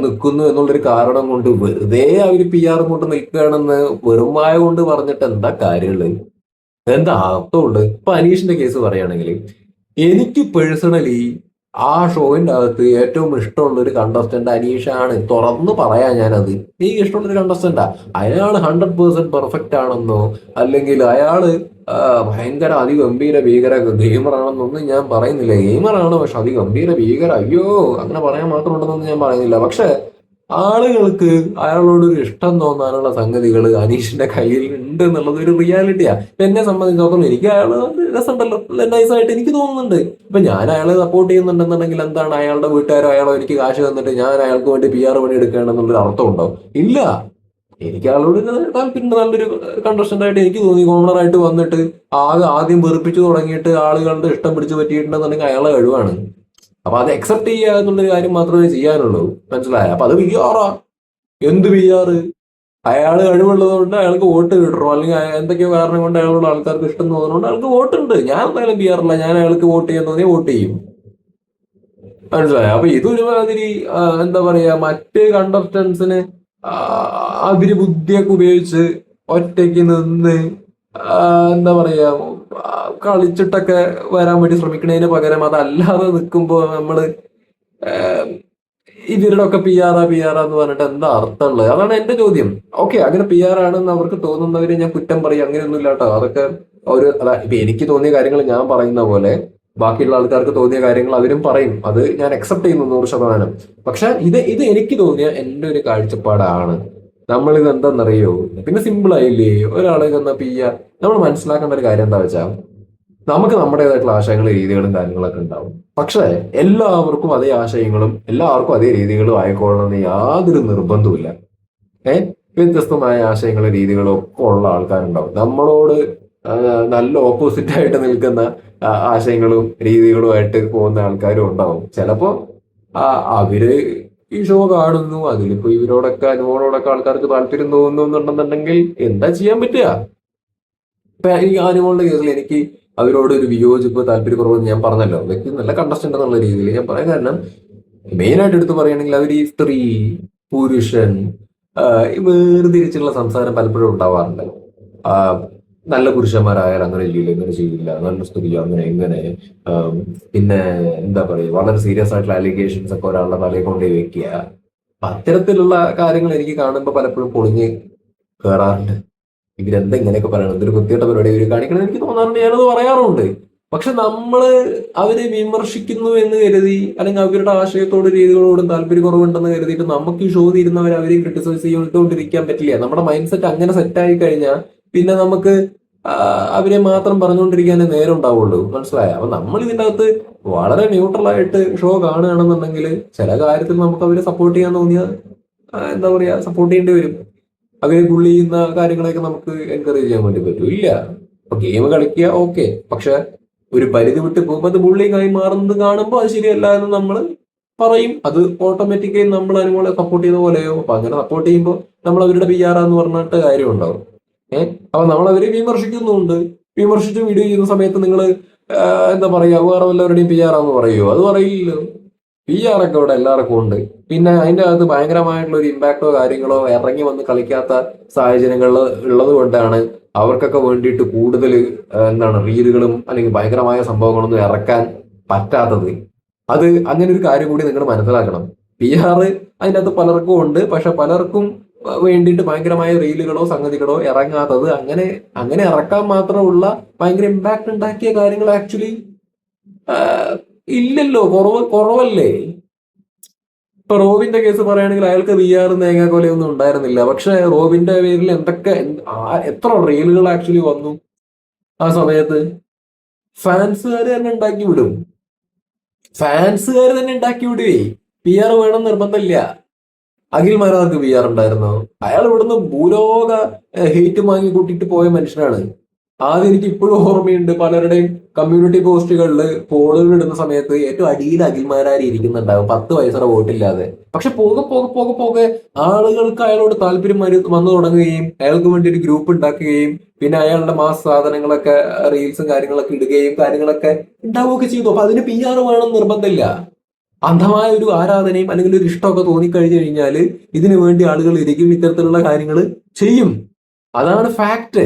നിൽക്കുന്നു എന്നുള്ളൊരു കാരണം കൊണ്ട് വെറുതെ അവര് PR കൊണ്ട് നിൽക്കുകയാണെന്ന് വെറുമായ കൊണ്ട് പറഞ്ഞിട്ട് എന്താ കാര്യമുള്ളത്? എന്താ അർത്ഥമുണ്ട്? ഇപ്പൊ അനീഷിന്റെ കേസ് പറയുകയാണെങ്കിൽ, എനിക്ക് പേഴ്സണലി ആ ഷോയിന്റെ അകത്ത് ഏറ്റവും ഇഷ്ടമുള്ള ഒരു കണ്ടസ്റ്റന്റ് അനീഷാണ്. തുറന്നു പറയാ ഞാനത്. എനിക്ക് ഇഷ്ടമുള്ളൊരു കണ്ടസ്റ്റന്റാ. അയാൾ 100% പെർഫെക്റ്റ് ആണെന്നോ, അല്ലെങ്കിൽ അയാള് ഭയങ്കര അതിഗംഭീര ഭീകര ഗെയിമറാണെന്നൊന്നും ഞാൻ പറയുന്നില്ല. ഗെയിമറാണ്, പക്ഷെ അതിഗംഭീര ഭീകര അയ്യോ അങ്ങനെ പറയാൻ മാത്രമുണ്ടെന്നൊന്നും ഞാൻ പറയുന്നില്ല. പക്ഷെ ആളുകൾക്ക് അയാളോടൊരു ഇഷ്ടം തോന്നാനുള്ള സംഗതികൾ അനീഷിന്റെ കയ്യിൽ ഉണ്ട് എന്നുള്ളത് ഒരു റിയാലിറ്റിയാ. എന്നെ സംബന്ധിച്ചിടത്തോളം എനിക്ക് അയാള് രസമുണ്ടല്ലോ, നൈസായിട്ട് എനിക്ക് തോന്നുന്നുണ്ട്. ഇപ്പൊ ഞാൻ അയാളെ സപ്പോർട്ട് ചെയ്യുന്നുണ്ടെന്നുണ്ടെങ്കിൽ എന്താണ്, അയാളുടെ വീട്ടുകാരോ അയാളോ എനിക്ക് കാശ് തന്നിട്ട് ഞാൻ അയാൾക്ക് വേണ്ടി PR പണി എടുക്കുകയാണെന്നുള്ളൊരു അർത്ഥം ഉണ്ടോ? ഇല്ല. എനിക്ക് അയാളോട് താല്പര്യം, നല്ലൊരു കണ്ടസ്റ്റന്റ് ആയിട്ട് എനിക്ക് തോന്നി. കോമണറായിട്ട് വന്നിട്ട് ആദ്യം വെറുപ്പിച്ചു തുടങ്ങിയിട്ട് ആളുകളുടെ ഇഷ്ടം പിടിച്ചു പറ്റിയിട്ടുണ്ടെന്നുണ്ടെങ്കിൽ അയാളെ കഴിവാണ്. അപ്പൊ അത് അക്സെപ്റ്റ് ചെയ്യുക എന്നുള്ളൊരു കാര്യം മാത്രമേ ചെയ്യാനുള്ളൂ. മനസ്സിലായ? അപ്പൊ അത് PR എന്ത് PR? അയാൾ കഴിവുള്ളത് അയാൾക്ക് വോട്ട് കിട്ടണോ, അല്ലെങ്കിൽ എന്തൊക്കെയോ കാരണം കൊണ്ട് അയാളോട് ആൾക്കാർക്ക് ഇഷ്ടം തോന്നുന്നതുകൊണ്ട് അയാൾക്ക് വോട്ടുണ്ട്. ഞാൻ എന്തായാലും PR അല്ല, ഞാൻ അയാൾക്ക് വോട്ട് ചെയ്യാൻ തോന്നിയാൽ വോട്ട് ചെയ്യും. മനസ്സിലായോ? അപ്പൊ ഇതൊരുമാതിരി എന്താ പറയാ, മറ്റ് കണ്ടസ്റ്റൻസിന് അവര് ബുദ്ധിയൊക്കെ ഉപയോഗിച്ച് ഒറ്റയ്ക്ക് നിന്ന് എന്താ പറയാ, കളിച്ചിട്ടൊക്കെ വരാൻ വേണ്ടി ശ്രമിക്കുന്നതിന് പകരം അതല്ലാതെ നിൽക്കുമ്പോ നമ്മള് ഇവരുടെ ഒക്കെ PR എന്ന് പറഞ്ഞിട്ട് എന്താ അർത്ഥമുള്ളത്? അതാണ് എന്റെ ചോദ്യം. ഓക്കെ, അങ്ങനെ PR ആണെന്ന് അവർക്ക് തോന്നുന്നവരെ ഞാൻ കുറ്റം പറയും, അങ്ങനെയൊന്നും ഇല്ല കേട്ടോ. അതൊക്കെ ഇപ്പൊ എനിക്ക് തോന്നിയ കാര്യങ്ങൾ ഞാൻ പറയുന്ന പോലെ ബാക്കിയുള്ള ആൾക്കാർക്ക് തോന്നിയ കാര്യങ്ങൾ അവരും പറയും. അത് ഞാൻ അക്സെപ്റ്റ് ചെയ്യുന്നു 100%. പക്ഷെ ഇത് എനിക്ക് തോന്നിയ എന്റെ ഒരു കാഴ്ചപ്പാടാണ്. നമ്മളിത് എന്താണെന്നറിയോ, പിന്നെ സിമ്പിൾ ആയില്ലേ, ഒരാളെ തന്ന PR. നമ്മൾ മനസ്സിലാക്കേണ്ട ഒരു കാര്യം എന്താ വെച്ചാൽ, നമുക്ക് നമ്മുടേതായിട്ടുള്ള ആശയങ്ങളും രീതികളും കാര്യങ്ങളൊക്കെ ഉണ്ടാവും. പക്ഷെ എല്ലാവർക്കും അതേ ആശയങ്ങളും എല്ലാവർക്കും അതേ രീതികളും ആയിക്കൊള്ളണമെന്ന് യാതൊരു നിർബന്ധവുമില്ല. വ്യത്യസ്തമായ ആശയങ്ങളും രീതികളും ഒക്കെ ഉള്ള ആൾക്കാരുണ്ടാവും. നമ്മളോട് നല്ല ഓപ്പോസിറ്റ് ആയിട്ട് നിൽക്കുന്ന ആശയങ്ങളും രീതികളുമായിട്ട് പോകുന്ന ആൾക്കാരും ഉണ്ടാവും. ചിലപ്പോ അവര് ഈ ഷോ കാണുന്നു, അതിലിപ്പോ അനുമോളോടൊക്കെ ആൾക്കാർക്ക് താല്പര്യം തോന്നുന്നുണ്ടെന്നുണ്ടെങ്കിൽ എന്താ ചെയ്യാൻ പറ്റുക? ഇപ്പൊ ഈ അനുമോളുടെ കേസിൽ എനിക്ക് അവരോട് ഒരു വിയോജിപ്പ്, താല്പര്യക്കുറവെന്ന് ഞാൻ പറഞ്ഞല്ലോ. വ്യക്തി നല്ല കണ്ടസ്റ്റന്റ് എന്നുള്ള രീതിയിൽ ഞാൻ പറയാൻ കാരണം, മെയിൻ ആയിട്ട് എടുത്ത് പറയുകയാണെങ്കിൽ അവർ ഈ സ്ത്രീ പുരുഷൻ വേർതിരിച്ചുള്ള സംസാരം പലപ്പോഴും ഉണ്ടാവാറുണ്ട്. നല്ല പുരുഷന്മാരായാൽ അങ്ങനെ ചെയ്യില്ല, ഇങ്ങനെ ചെയ്യില്ല, നല്ല സ്ത്രീ അങ്ങനെ ഇങ്ങനെ, പിന്നെ എന്താ പറയുക, വളരെ സീരിയസ് ആയിട്ടുള്ള അലിഗേഷൻസ് ഒക്കെ ഒരാളുടെ തലയിൽ കൊണ്ടേ വെക്കുക. അത്തരത്തിലുള്ള കാര്യങ്ങൾ എനിക്ക് കാണുമ്പോൾ പലപ്പോഴും പൊളിഞ്ഞ് കയറാറുണ്ട്. ഇവരെന്താ ഇങ്ങനെയൊക്കെ പറയണം, എന്തൊരു വൃത്തിയായിട്ട പരിപാടി ഇവർ കാണിക്കണം എനിക്ക് തോന്നാറുണ്ട്. ഞാനത് പറയാറുണ്ട്. പക്ഷെ നമ്മള് അവരെ വിമർശിക്കുന്നു എന്ന് കരുതി, അല്ലെങ്കിൽ അവരുടെ ആശയത്തോട് രീതികളോടും താല്പര്യക്കുറവുണ്ടെന്ന് കരുതിയിട്ട് നമുക്ക് ഈ ഷോ തീരുന്നവർ അവരെയും ക്രിട്ടിസൈസ് ചെയ്തുകൊണ്ടിരിക്കാൻ പറ്റില്ല. നമ്മുടെ മൈൻഡ് സെറ്റ് അങ്ങനെ സെറ്റായി കഴിഞ്ഞാൽ പിന്നെ നമുക്ക് അവരെ മാത്രം പറഞ്ഞുകൊണ്ടിരിക്കാനേ നേരം ഉണ്ടാവുള്ളൂ. മനസ്സിലായ? അപ്പൊ നമ്മൾ ഇതിൻ്റെ അകത്ത് വളരെ ന്യൂട്രൽ ആയിട്ട് ഷോ കാണുകയാണെന്നുണ്ടെങ്കിൽ ചില കാര്യത്തിൽ നമുക്ക് അവരെ സപ്പോർട്ട് ചെയ്യാൻ തോന്നിയാൽ എന്താ പറയാ, സപ്പോർട്ട് ചെയ്യേണ്ടി വരും. അവരെ ബുള്ളി ചെയ്യുന്ന കാര്യങ്ങളൊക്കെ നമുക്ക് എൻകറേജ് ചെയ്യാൻ വേണ്ടി പറ്റും. ഇല്ല, അപ്പൊ ഗെയിം കളിക്കുക ഓക്കെ, പക്ഷെ ഒരു പരിധി വിട്ട് പോകുമ്പോൾ അത് ബുള്ളിങ് ആയി മാറുന്നത് കാണുമ്പോൾ അത് ശരിയല്ല എന്ന് നമ്മൾ പറയും. അത് ഓട്ടോമാറ്റിക്കായി നമ്മൾ അനുമോളെ സപ്പോർട്ട് ചെയ്ത പോലെയോ. അപ്പൊ അങ്ങനെ സപ്പോർട്ട് ചെയ്യുമ്പോൾ നമ്മൾ അവരുടെ PR എന്ന് പറഞ്ഞിട്ട് കാര്യം ഉണ്ടാവും. അപ്പൊ നമ്മൾ അവരെ വിമർശിക്കുന്നുണ്ട്. വിമർശിച്ച് വീഡിയോ ചെയ്യുന്ന സമയത്ത് നിങ്ങൾ എന്താ പറയാ വേറെ വല്ലവരുടെയും പി ആർ ആണെന്ന് പറയുമോ? അത് പറയില്ലല്ലോ. പി ആർ ഒക്കെ ഇവിടെ എല്ലാവർക്കും ഉണ്ട്. പിന്നെ അതിന്റെ അകത്ത് ഭയങ്കരമായിട്ടുള്ള ഒരു ഇമ്പാക്ടോ കാര്യങ്ങളോ ഇറങ്ങി വന്ന് കളിക്കാത്ത സാഹചര്യങ്ങളിൽ ഉള്ളത് കൊണ്ടാണ് അവർക്കൊക്കെ വേണ്ടിയിട്ട് കൂടുതൽ എന്താണ് റീലുകളും അല്ലെങ്കിൽ ഭയങ്കരമായ സംഭവങ്ങളൊന്നും ഇറക്കാൻ പറ്റാത്തത്. അത് അങ്ങനെ ഒരു കാര്യം കൂടി നിങ്ങൾ മനസ്സിലാക്കണം. പി ആർ അതിൻ്റെ അകത്ത് പലർക്കും ഉണ്ട്, പക്ഷെ പലർക്കും വേണ്ടിയിട്ട് ഭയങ്കരമായ റീലുകളോ സംഗതികളോ ഇറങ്ങാത്തത് അങ്ങനെ അങ്ങനെ ഇറക്കാൻ മാത്രമുള്ള ഭയങ്കര ഇമ്പാക്ട് ഉണ്ടാക്കിയ കാര്യങ്ങൾ ആക്ച്വലി ഇല്ലല്ലോ. കുറവല്ലേ. ഇപ്പൊ റോബിന്റെ കേസ് പറയുകയാണെങ്കിൽ അയാൾക്ക് വി ആർ തേങ്ങാക്കൊലയൊന്നും ഉണ്ടായിരുന്നില്ല. പക്ഷെ റോബിന്റെ പേരിൽ എത്ര റീലുകൾ ആക്ച്വലി വന്നു ആ സമയത്ത്. ഫാൻസുകാർ തന്നെ ഉണ്ടാക്കി വിടും. ഫാൻസുകാർ തന്നെ ഉണ്ടാക്കി വിടുവേ. പി ആർ വേണം നിർബന്ധമില്ല. അഖിൽ മാരാർക്ക് പി ആർ ഉണ്ടായിരുന്നോ? അയാൾ ഇവിടുന്ന് ഭൂലോക ഹെയ്റ്റ് വാങ്ങി കൂട്ടിയിട്ട് പോയ മനുഷ്യനാണ്. ആദ്യം എനിക്ക് ഇപ്പോഴും ഓർമ്മയുണ്ട്, പലരുടെയും കമ്മ്യൂണിറ്റി പോസ്റ്റുകളിൽ പോളുകൾ ഇടുന്ന സമയത്ത് ഏറ്റവും അടിയിൽ അഖിൽമാരാരി ഇരിക്കുന്നുണ്ടാവും 10 പൈസയുടെ വോട്ടില്ലാതെ. പക്ഷെ പോകെ പോകെ പോകെ പോകെ ആളുകൾക്ക് അയാളോട് താല്പര്യം വന്നു തുടങ്ങുകയും അയാൾക്ക് വേണ്ടി ഒരു ഗ്രൂപ്പ് ഉണ്ടാക്കുകയും പിന്നെ അയാളുടെ മാസ് സാധനങ്ങളൊക്കെ റീൽസും കാര്യങ്ങളൊക്കെ ഇടുകയും കാര്യങ്ങളൊക്കെ ഉണ്ടാവുകയൊക്കെ ചെയ്തു. അപ്പൊ അതിന് പി ആർ വേണം നിർബന്ധമില്ല. അന്ധമായ ഒരു ആരാധനയും അല്ലെങ്കിൽ ഒരു ഇഷ്ടമൊക്കെ തോന്നിക്കഴിഞ്ഞു കഴിഞ്ഞാൽ ഇതിനു വേണ്ടി ആളുകൾ ഇരിക്കും, ഇത്തരത്തിലുള്ള കാര്യങ്ങൾ ചെയ്യും. അതാണ് ഫാക്ട്.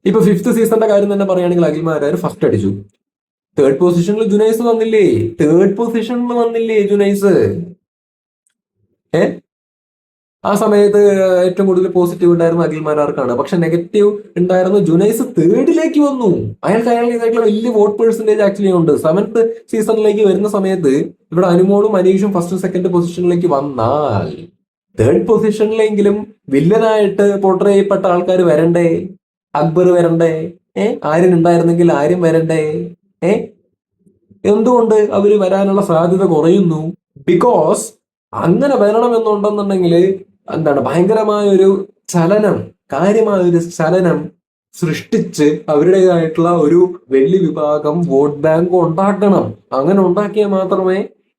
ഇപ്പൊ 5th സീസണിന്റെ കാര്യം തന്നെ പറയുകയാണെങ്കിൽ അഖിൽമാരാർ ഫസ്റ്റ് അടിച്ചു. 3rd പൊസിഷനിൽ ജുനൈസ് വന്നില്ലേ? 3rd പൊസിഷനിൽ വന്നില്ലേ ജുനൈസ്? ആ സമയത്ത് ഏറ്റവും കൂടുതൽ പോസിറ്റീവ് ഉണ്ടായിരുന്ന അഖിൽമാരാർക്കാണ്. പക്ഷെ നെഗറ്റീവ് ഉണ്ടായിരുന്ന ജുനൈസ് 3rd വന്നു. അയാൾക്കായിട്ടുള്ള വലിയ വോട്ട് പെർസെന്റേജ് ആക്ച്വലി ഉണ്ട്. 7th സീസണിലേക്ക് വരുന്ന സമയത്ത് ഇവിടെ അനുമോളും അനീഷും 1st 2nd പൊസിഷനിലേക്ക് വന്നാൽ 3rd പൊസിഷനിലെങ്കിലും വില്ലനായിട്ട് പോർട്രേ ചെയ്യപ്പെട്ട ആൾക്കാർ വരണ്ടേ? അക്ബർ വരണ്ടേ? ആര്യൻ ഉണ്ടായിരുന്നെങ്കിൽ ആര്യൻ വരണ്ടേ? എന്തുകൊണ്ട് അവര് വരാനുള്ള സാധ്യത കുറയുന്നു? ബിക്കോസ് അങ്ങനെ വരണമെന്നുണ്ടെന്നുണ്ടെങ്കിൽ എന്താണ് ഭയങ്കരമായ ഒരു ചലനം, കാര്യമായ ഒരു ചലനം സൃഷ്ടിച്ച് അവരുടേതായിട്ടുള്ള ഒരു വലിയ വിഭാഗം വോട്ട് ബാങ്ക് ഉണ്ടാക്കണം. അങ്ങനെ ഉണ്ടാക്കിയാൽ മാത്രമേ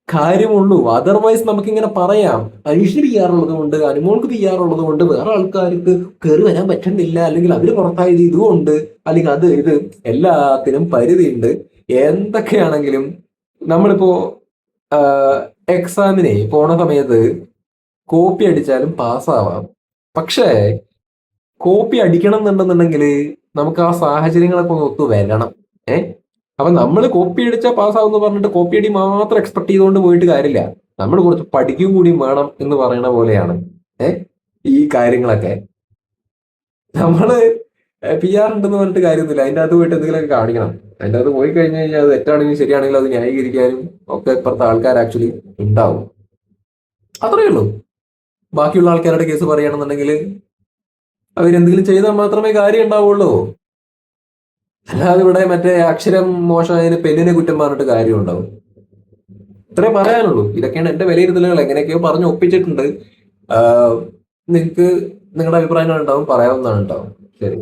കാര്യമുള്ളൂ. അതർവൈസ് നമുക്കിങ്ങനെ പറയാം, അനീഷിന് പി ആർ ഉള്ളത് കൊണ്ട്, അനുമോൾക്ക് പി ആർ ഉള്ളത് കൊണ്ട് വേറെ ആൾക്കാർക്ക് കയറി വരാൻ പറ്റുന്നില്ല, അല്ലെങ്കിൽ അവര് പുറത്തായത് ഇതുകൊണ്ട്, അല്ലെങ്കിൽ അത് ഇത് എല്ലാത്തിനും പരിധിയുണ്ട്. എന്തൊക്കെയാണെങ്കിലും നമ്മളിപ്പോ എക്സാമിനെ പോണ സമയത്ത് കോപ്പി അടിച്ചാലും പാസ്സാവാം. പക്ഷേ കോപ്പി അടിക്കണം എന്നുണ്ടെന്നുണ്ടെങ്കിൽ നമുക്ക് ആ സാഹചര്യങ്ങളൊക്കെ ഒന്ന് ഒത്തു വരണം. അപ്പൊ നമ്മൾ കോപ്പി അടിച്ചാൽ പാസ്സാവും പറഞ്ഞിട്ട് കോപ്പി അടി മാത്രം എക്സ്പെക്ട് ചെയ്തുകൊണ്ട് പോയിട്ട് കാര്യമില്ല. നമ്മൾ കുറച്ച് പഠിക്കും കൂടി വേണം എന്ന് പറയണ പോലെയാണ് ഈ കാര്യങ്ങളൊക്കെ. നമ്മള് പി ആർ ഉണ്ടെന്ന് പറഞ്ഞിട്ട് കാര്യമൊന്നുമില്ല. അതിൻ്റെ അകത്ത് പോയിട്ട് എന്തെങ്കിലുമൊക്കെ കാണിക്കണം. അതിൻ്റെ അകത്ത് പോയി കഴിഞ്ഞു കഴിഞ്ഞാൽ അത് തെറ്റാണെങ്കിലും ശരിയാണെങ്കിലും അത് ന്യായീകരിക്കാനും ഒക്കെ ഇപ്പുറത്തെ ആൾക്കാർ ആക്ച്വലി ഉണ്ടാവും. അത്രയേ ഉള്ളൂ. ബാക്കിയുള്ള ആൾക്കാരുടെ കേസ് പറയുകയാണെന്നുണ്ടെങ്കിൽ അവരെന്തെങ്കിലും ചെയ്താൽ മാത്രമേ കാര്യം ഉണ്ടാവുള്ളൂ. അല്ലാതെ ഇവിടെ മറ്റേ അക്ഷരം മോശമായതിന് പെണ്ണിനെ കുറ്റം പറഞ്ഞിട്ട് കാര്യം ഉണ്ടാവും. ഇത്രേ പറയാനുള്ളൂ. ഇതൊക്കെയാണ് എന്റെ വിലയിരുത്തലുകൾ. എങ്ങനെയൊക്കെയോ പറഞ്ഞ് ഒപ്പിച്ചിട്ടുണ്ട്. നിങ്ങൾക്ക് നിങ്ങളുടെ അഭിപ്രായങ്ങൾ ഉണ്ടാവും, പറയാവുന്നതാണ്. ഉണ്ടാവും. ശരി.